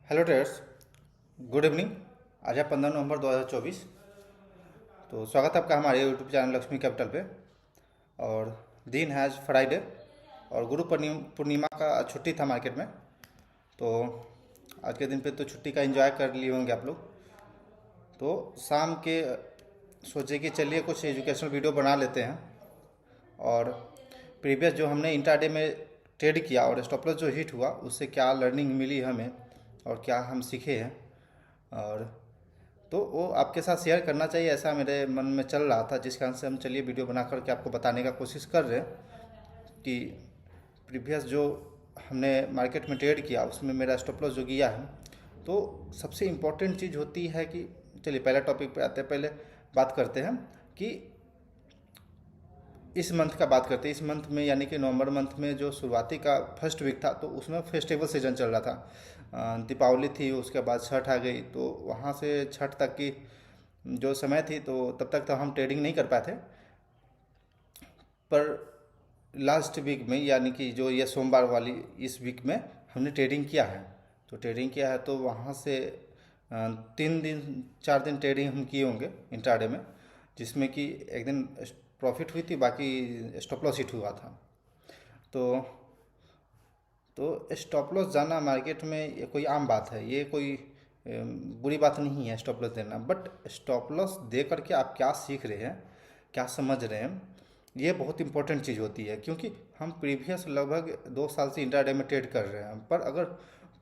Hello traders, good evening. आज है 15 नवंबर 2024। तो स्वागत है आपका हमारे यूट्यूब चैनल लक्ष्मी कैपिटल पे। और दिन है आज फ्राइडे और गुरु पूर्णिमा का छुट्टी था मार्केट में। तो आज के दिन पे तो छुट्टी का एंजॉय कर लिए होंगे आप लोग। तो शाम के सोचे कि चलिए कुछ एजुकेशनल वीडियो बना लेते हैं। और प्रीवियस जो हमने इंट्राडे में ट्रेड किया और स्टॉप लॉस जो हिट हुआ उससे क्या लर्निंग मिली हमें और क्या हम सीखे हैं, और तो वो आपके साथ शेयर करना चाहिए, ऐसा मेरे मन में चल रहा था। जिस कारण से हम चलिए वीडियो बना करके आपको बताने का कोशिश कर रहे हैं कि प्रीवियस जो हमने मार्केट में ट्रेड किया उसमें मेरा स्टॉप लॉस जो गया है। तो सबसे इम्पोर्टेंट चीज़ होती है कि चलिए पहले टॉपिक पे आते हैं। पहले बात करते हैं कि इस मंथ का बात करते हैं। इस मंथ में यानी कि नवंबर मंथ में जो शुरुआती का फर्स्ट वीक था तो उसमें फेस्टिवल सीजन चल रहा था। दीपावली थी, उसके बाद छठ आ गई, तो वहाँ से छठ तक की जो समय थी तो तब तक तो हम ट्रेडिंग नहीं कर पाए थे। पर लास्ट वीक में यानी कि जो ये सोमवार वाली इस वीक में हमने ट्रेडिंग किया है। तो ट्रेडिंग किया है तो वहाँ से 3 दिन 4 दिन ट्रेडिंग हम किए होंगे इंट्राडे में, जिसमें कि एक दिन प्रॉफिट हुई थी, बाकी स्टॉप लॉस हिट हुआ था। तो स्टॉप लॉस जाना मार्केट में ये कोई आम बात है, ये कोई बुरी बात नहीं है स्टॉप लॉस देना। बट स्टॉप लॉस दे करके आप क्या सीख रहे हैं, क्या समझ रहे हैं, ये बहुत इंपॉर्टेंट चीज़ होती है। क्योंकि हम प्रीवियस लगभग 2 साल से इंट्राडे में ट्रेड कर रहे हैं, पर अगर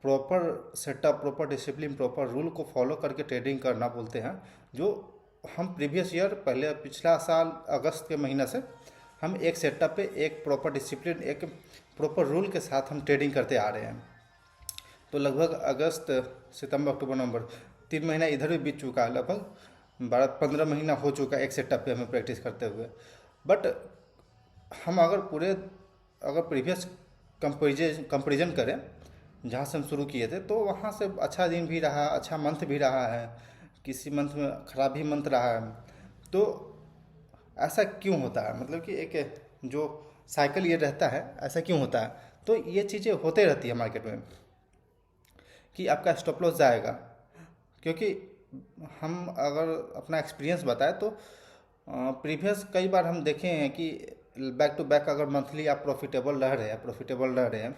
proper setup, proper discipline, proper rule को फॉलो करके ट्रेडिंग करना बोलते हैं, जो हम प्रीवियस ईयर पहले पिछला साल अगस्त के महीने से हम एक सेटअप पे, एक प्रॉपर डिसिप्लिन, एक प्रॉपर रूल के साथ हम ट्रेडिंग करते आ रहे हैं। तो लगभग अगस्त, सितंबर, अक्टूबर, नवंबर 3 महीना इधर भी बीत चुका है। लगभग 12-15 महीना हो चुका है एक सेटअप पे हमें प्रैक्टिस करते हुए। बट हम अगर प्रीवियस कंपेरिजन करें जहाँ से हम शुरू किए थे, तो वहाँ से अच्छा दिन भी रहा, अच्छा मंथ भी रहा है, किसी मंथ में खराब भी मंथ रहा है। तो ऐसा क्यों होता है, मतलब कि एक जो साइकिल ये रहता है, ऐसा क्यों होता है? तो ये चीज़ें होते रहती है मार्केट में कि आपका स्टॉप लॉस जाएगा। क्योंकि हम अगर अपना एक्सपीरियंस बताएं तो प्रीवियस कई बार हम देखे हैं कि बैक टू बैक अगर मंथली आप प्रॉफिटेबल रह रहे हैं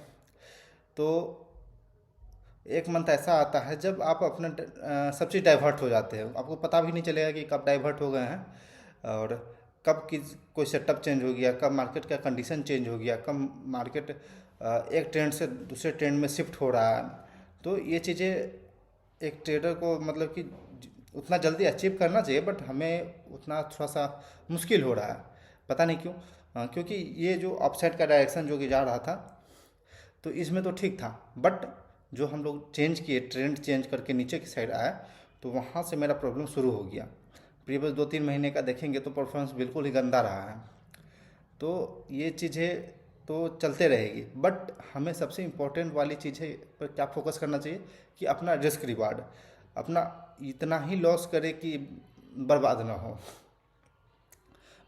तो एक मंथ ऐसा आता है जब आप अपना सब चीज़ डाइवर्ट हो जाते हैं, आपको पता भी नहीं चलेगा कि कब डाइवर्ट हो गए हैं और कब कोई सेटअप चेंज हो गया, कब मार्केट का कंडीशन चेंज हो गया, कब मार्केट एक ट्रेंड से दूसरे ट्रेंड में शिफ्ट हो रहा है। तो ये चीज़ें एक ट्रेडर को मतलब कि उतना जल्दी अचीव करना चाहिए, बट हमें उतना थोड़ा सा मुश्किल हो रहा है, पता नहीं क्यों। क्योंकि ये जो अपसाइड का डायरेक्शन जो कि जा रहा था तो इसमें तो ठीक था, बट जो हम लोग चेंज किए, ट्रेंड चेंज करके नीचे की साइड आया, तो वहाँ से मेरा प्रॉब्लम शुरू हो गया। प्रीवियस 2-3 महीने का देखेंगे तो परफॉर्मेंस बिल्कुल ही गंदा रहा है। तो ये चीज़ें तो चलते रहेगी, बट हमें सबसे इम्पोर्टेंट वाली चीज़ें पर क्या फोकस करना चाहिए कि अपना रिस्क रिवार्ड, अपना इतना ही लॉस करे कि बर्बाद ना हो।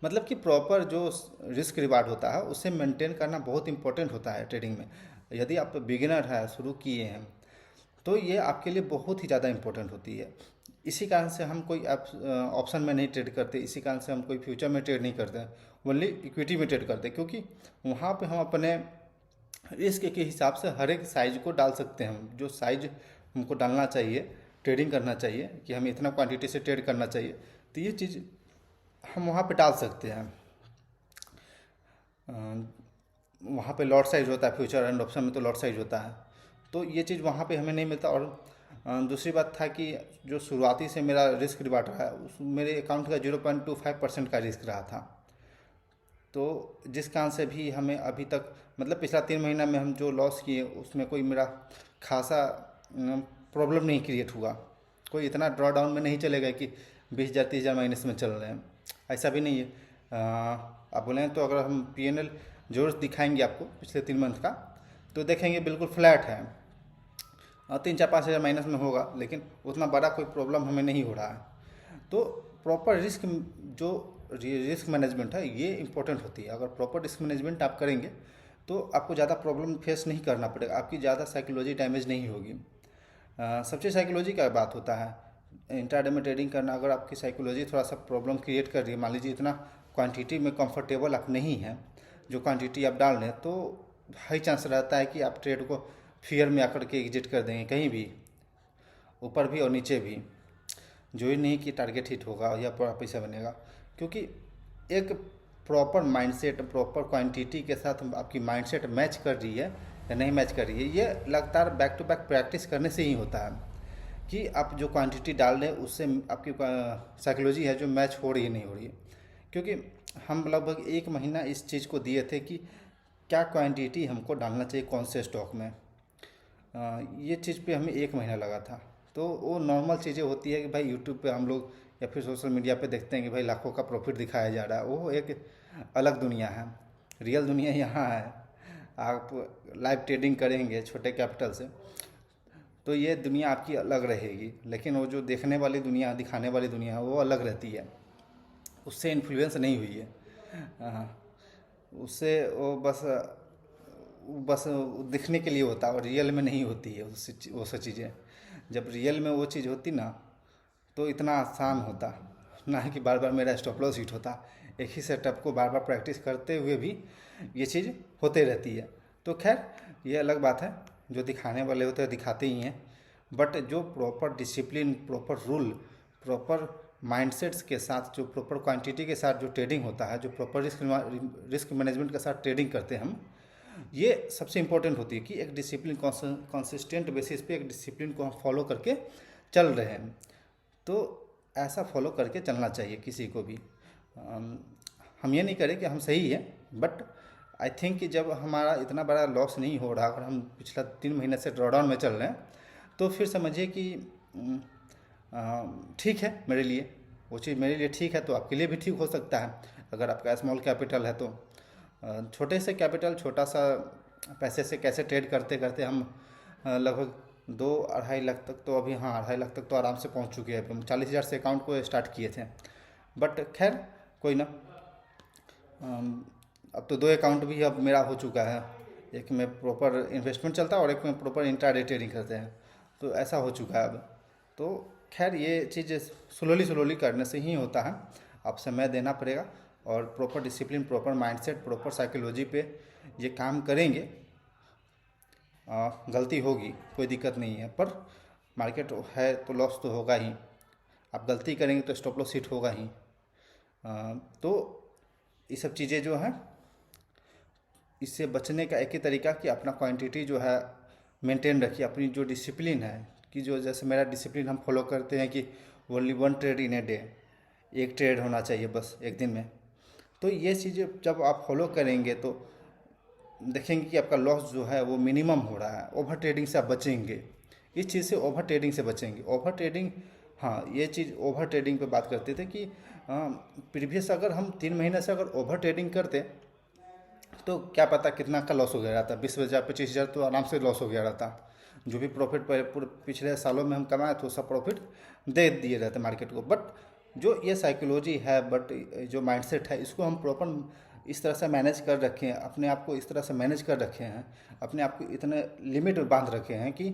मतलब कि प्रॉपर जो रिस्क रिवार्ड होता है उसे मेंटेन करना बहुत इंपॉर्टेंट होता है ट्रेडिंग में। यदि आप बिगिनर है, शुरू किए हैं, तो ये आपके लिए बहुत ही ज़्यादा इंपॉर्टेंट होती है। इसी कारण से हम कोई ऑप्शन में नहीं ट्रेड करते, इसी कारण से हम कोई फ्यूचर में ट्रेड नहीं करते, ओनली इक्विटी में ट्रेड करते, क्योंकि वहाँ पे हम अपने रिस्क के हिसाब से हर एक साइज को डाल सकते हैं। जो साइज हमको डालना चाहिए, ट्रेडिंग करना चाहिए कि हमें इतना क्वांटिटी से ट्रेड करना चाहिए, तो ये चीज़ हम वहाँ पे डाल सकते हैं। वहाँ पे लॉट साइज होता है, फ्यूचर एंड ऑप्शन में तो लॉट साइज होता है, तो ये चीज़ वहाँ पे हमें नहीं मिलता। और दूसरी बात था कि जो शुरुआती से मेरा रिस्क रिवार्ड रहा है उस मेरे अकाउंट का 0.25% का रिस्क रहा था। तो जिस कारण से भी हमें अभी तक मतलब पिछला 3 महीना में हम जो लॉस किए उसमें कोई मेरा खासा प्रॉब्लम नहीं क्रिएट हुआ। कोई इतना ड्रॉ डाउन में नहीं चले गए कि 20,000 30,000 माइनस में चल रहे हैं, ऐसा भी नहीं है। आप बोलें तो अगर हम पीएनएल जरूर दिखाएंगे आपको पिछले 3 मंथ का, तो देखेंगे बिल्कुल फ्लैट है। 3-4-5 हज़ार माइनस में होगा, लेकिन उतना बड़ा कोई प्रॉब्लम हमें नहीं हो रहा है। तो प्रॉपर जो रिस्क मैनेजमेंट है ये इंपॉर्टेंट होती है। अगर प्रॉपर रिस्क मैनेजमेंट आप करेंगे तो आपको ज़्यादा प्रॉब्लम फेस नहीं करना पड़ेगा, आपकी ज़्यादा साइकोलॉजी डैमेज नहीं होगी। सबसे साइकोलॉजी का बात होता है इंट्राडे में ट्रेडिंग करना। अगर आपकी साइकोलॉजी थोड़ा सा प्रॉब्लम क्रिएट कर रही है, मान लीजिए इतना क्वांटिटी में कंफर्टेबल आप नहीं हैं, जो क्वांटिटी आप डाल रहे हैं, तो हाई चांस रहता है कि आप ट्रेड को फियर में आकर के एग्जिट कर देंगे, कहीं भी ऊपर भी और नीचे भी। जो ही नहीं कि टारगेट हिट होगा या पूरा पैसा बनेगा, क्योंकि एक प्रॉपर माइंडसेट, प्रॉपर क्वांटिटी के साथ आपकी माइंडसेट मैच कर रही है या नहीं मैच कर रही है, ये लगातार बैक टू बैक प्रैक्टिस करने से ही होता है कि आप जो क्वांटिटी डाल रहे हैं उससे आपकी साइकोलॉजी है जो मैच हो रही है नहीं हो रही है। क्योंकि हम लगभग 1 महीना इस चीज़ को दिए थे कि क्या क्वांटिटी हमको डालना चाहिए कौन से स्टॉक में। ये चीज़ पे हमें 1 महीना लगा था। तो वो नॉर्मल चीज़ें होती है कि भाई यूट्यूब पे हम लोग या फिर सोशल मीडिया पे देखते हैं कि भाई लाखों का प्रॉफिट दिखाया जा रहा है, वो एक अलग दुनिया है। रियल दुनिया यहाँ है। आप लाइव ट्रेडिंग करेंगे छोटे कैपिटल से तो ये दुनिया आपकी अलग रहेगी, लेकिन वो जो देखने वाली दुनिया, दिखाने वाली दुनिया है, वो अलग रहती है। उससे इन्फ्लुएंस नहीं हुई है। उससे वो बस दिखने के लिए होता है और रियल में नहीं होती है वो सब चीज़ें। जब रियल में वो चीज़ होती ना तो इतना आसान होता ना है कि बार बार मेरा स्टॉप लॉस हिट होता। एक ही सेटअप को बार बार प्रैक्टिस करते हुए भी ये चीज़ होते रहती है। तो खैर ये अलग बात है, जो दिखाने वाले होते हैं दिखाते ही हैं, बट जो proper discipline, proper rule, proper mindsets के साथ, जो प्रॉपर क्वांटिटी के साथ जो ट्रेडिंग होता है, जो प्रॉपर रिस्क मैनेजमेंट के साथ ट्रेडिंग करते हैं हम, ये सबसे इम्पोर्टेंट होती है कि एक डिसिप्लिन, कंसिस्टेंट बेसिस पे एक डिसिप्लिन को हम फॉलो करके चल रहे हैं। तो ऐसा फॉलो करके चलना चाहिए किसी को भी। हम ये नहीं करें कि हम सही हैं, बट आई थिंक कि जब हमारा इतना बड़ा लॉस नहीं हो रहा, अगर हम पिछला 3 महीने से ड्रॉडाउन में चल रहे हैं, तो फिर समझिए कि ठीक है मेरे लिए, वो चीज़ मेरे लिए ठीक है तो आपके लिए भी ठीक हो सकता है। अगर आपका स्मॉल कैपिटल है तो छोटे से कैपिटल, छोटा सा पैसे से कैसे ट्रेड करते करते हम लगभग 2-2.5 लाख तक तो अभी, हाँ 2.5 लाख तक तो आराम से पहुंच चुके हैं। हम 40,000 से अकाउंट को स्टार्ट किए थे, बट खैर कोई ना। अब तो 2 अकाउंट भी अब मेरा हो चुका है, एक में प्रॉपर इन्वेस्टमेंट चलता है और एक में प्रॉपर इंट्राडे ट्रेडिंग करते हैं, तो ऐसा हो चुका है अब। तो खैर ये चीज़ स्लोली स्लोली करने से ही होता है। अब समय देना पड़ेगा और proper discipline, proper mindset, proper psychology पे ये काम करेंगे। गलती होगी कोई दिक्कत नहीं है, पर मार्केट है तो लॉस तो होगा ही। आप गलती करेंगे तो स्टॉप लॉस हिट होगा ही। तो ये सब चीज़ें जो हैं, इससे बचने का एक ही तरीका कि अपना क्वांटिटी जो है मेंटेन रखिए। अपनी जो डिसिप्लिन है कि जो जैसे मेरा डिसिप्लिन हम फॉलो करते हैं कि only 1 trade in a day, एक ट्रेड होना चाहिए बस एक दिन में। तो ये चीज़ें जब आप फॉलो करेंगे तो देखेंगे कि आपका लॉस जो है वो मिनिमम हो रहा है। ओवर ट्रेडिंग से आप बचेंगे, इस चीज़ से ओवर ट्रेडिंग से बचेंगे। ओवर ट्रेडिंग, हाँ ये चीज़ ओवर ट्रेडिंग पे बात करते थे कि प्रीवियस अगर हम 3 महीने से अगर ओवर ट्रेडिंग करते तो क्या पता कितना का लॉस हो गया रहता, 20,000 25,000 तो आराम से लॉस हो गया रहता। जो भी प्रॉफिट पिछले सालों में हम कमाए तो सब प्रॉफिट दे दिए रहते मार्केट को। बट जो ये साइकोलॉजी है, बट जो माइंडसेट है, इसको हम प्रॉपर इस तरह से मैनेज कर रखे हैं, अपने आप को इस तरह से मैनेज कर रखे हैं, अपने आप को इतने लिमिट में बांध रखे हैं कि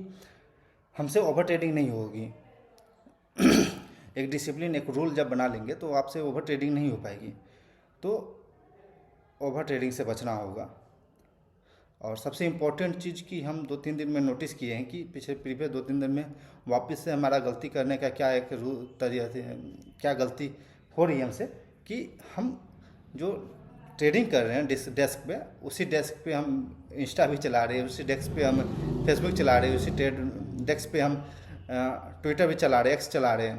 हमसे ओवर ट्रेडिंग नहीं होगी। एक डिसिप्लिन, एक रूल जब बना लेंगे तो आपसे ओवर ट्रेडिंग नहीं हो पाएगी। तो ओवर ट्रेडिंग से बचना होगा। और सबसे इम्पोर्टेंट चीज़ कि हम 2-3 दिन में नोटिस किए हैं कि पिछले प्रीवियस 2-3 दिन में वापस से हमारा गलती करने का क्या एक तरीका, क्या गलती हो रही है हमसे कि हम जो ट्रेडिंग कर रहे हैं डेस्क पे, उसी डेस्क पे हम इंस्टा भी चला रहे हैं, उसी डेस्क पे हम फेसबुक चला रहे हैं, उसी डेस्क पे हम ट्विटर भी चला रहे हैं, एक्स चला रहे हैं।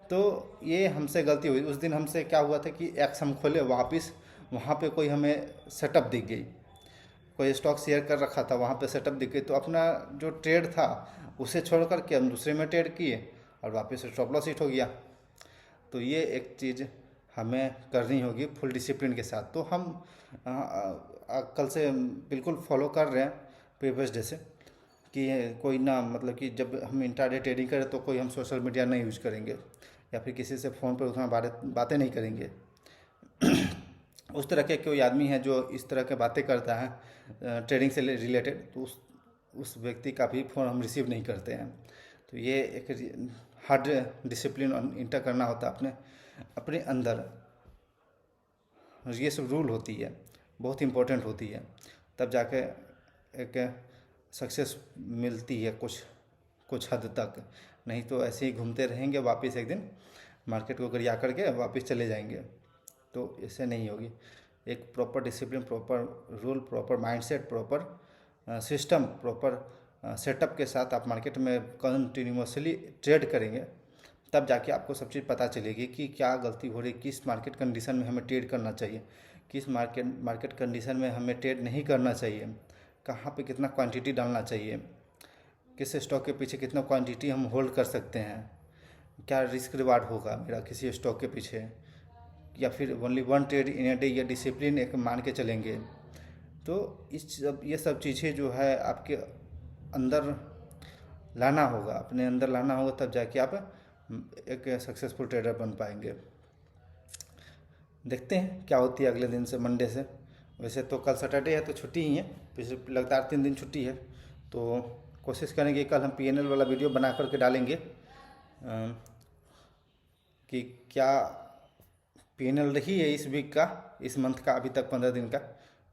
तो ये हमसे गलती हुई। उस दिन हमसे क्या हुआ था कि एक्स हम खोले, वापस वहाँ पे कोई हमें सेटअप दिख गई, कोई स्टॉक शेयर कर रखा था, वहाँ पे सेटअप दिख गई। तो अपना जो ट्रेड था उसे छोड़ कर के हम दूसरे में ट्रेड किए और वापस स्टॉप लॉस हिट हो गया। तो ये एक चीज़ हमें करनी होगी फुल डिसिप्लिन के साथ। तो हम कल से बिल्कुल फॉलो कर रहे हैं प्रीवियस डे से कि कोई ना, मतलब कि जब हम इंट्राडे ट्रेडिंग करें तो कोई हम सोशल मीडिया नहीं यूज करेंगे या फिर किसी से फ़ोन पर उतना बातें नहीं करेंगे। उस तरह के कोई आदमी है जो इस तरह के बातें करता है ट्रेडिंग से रिलेटेड, तो उस व्यक्ति का भी फ़ोन हम रिसीव नहीं करते हैं। तो ये एक हार्ड डिसिप्लिन इंटर करना होता है अपने अपने अंदर। ये सब रूल होती है, बहुत इम्पोर्टेंट होती है, तब जाके एक सक्सेस मिलती है कुछ हद तक। नहीं तो ऐसे ही घूमते रहेंगे, वापस एक दिन मार्केट को गरिया करके वापस चले जाएंगे, तो इससे नहीं होगी। एक proper discipline, proper rule, proper mindset, proper system, proper setup के साथ आप मार्केट में कंटिन्यूसली ट्रेड करेंगे, तब जाके आपको सब चीज़ पता चलेगी कि क्या गलती हो रही, किस मार्केट कंडीशन में हमें ट्रेड करना चाहिए, किस मार्केट कंडीशन में हमें ट्रेड नहीं करना चाहिए, कहाँ पे कितना क्वांटिटी डालना चाहिए, किस स्टॉक के पीछे कितना क्वांटिटी हम होल्ड कर सकते हैं, क्या रिस्क रिवार्ड होगा मेरा किसी स्टॉक के पीछे, या फिर only one trade in a day, या डिसिप्लिन एक मान के चलेंगे। तो ये सब चीज़ें जो है आपके अंदर लाना होगा, अपने अंदर लाना होगा, तब जाके आप एक सक्सेसफुल ट्रेडर बन पाएंगे। देखते हैं क्या होती है अगले दिन से, मंडे से। वैसे तो कल सैटरडे है तो छुट्टी ही है, पिछले लगातार 3 दिन छुट्टी है, तो कोशिश करेंगे कल हम PNL वाला वीडियो बना करके डालेंगे कि क्या PNL रही है इस वीक का, इस मंथ का, अभी तक 15 दिन का।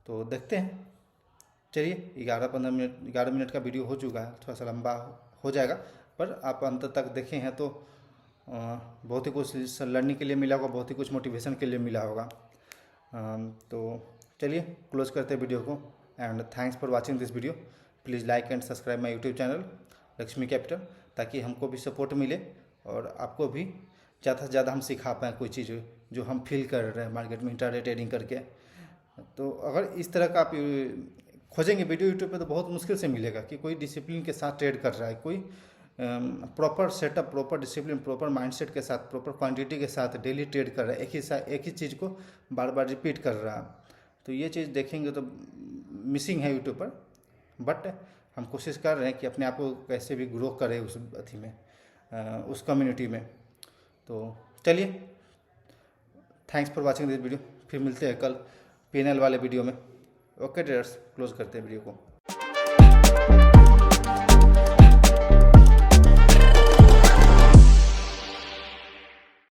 तो देखते हैं, चलिए 11 मिनट का वीडियो हो चुका है, थोड़ा सा लंबा हो जाएगा, पर आप अंत तक देखे हैं तो बहुत ही कुछ लर्निंग के लिए मिला होगा, बहुत ही कुछ मोटिवेशन के लिए मिला होगा। तो चलिए क्लोज करते हैं वीडियो को, and thanks for watching this video. Please like and subscribe my YouTube channel Lakshmi capital, ताकि हमको भी सपोर्ट मिले और आपको भी ज़्यादा से ज़्यादा हम सिखा पाएँ कोई चीज़ जो हम फील कर रहे हैं मार्केट में इंट्राडे ट्रेडिंग करके। तो अगर इस तरह का आप खोजेंगे वीडियो यूट्यूब पे तो बहुत मुश्किल से मिलेगा कि कोई डिसिप्लिन के साथ ट्रेड कर रहा है, कोई proper setup, proper discipline, proper mindset के साथ, प्रॉपर क्वांटिटी के साथ डेली ट्रेड कर रहा है, एक ही चीज़ को बार बार रिपीट कर रहा है। तो ये चीज़ देखेंगे तो मिसिंग है यूट्यूब पर, बट हम कोशिश कर रहे हैं कि अपने आप को कैसे भी ग्रो करें उस अथी में, उस कम्युनिटी में। तो चलिए, thanks for watching this video, फिर मिलते हैं कल PNL वाले वीडियो में। ओके ट्रेडर्स, क्लोज करते हैं वीडियो को।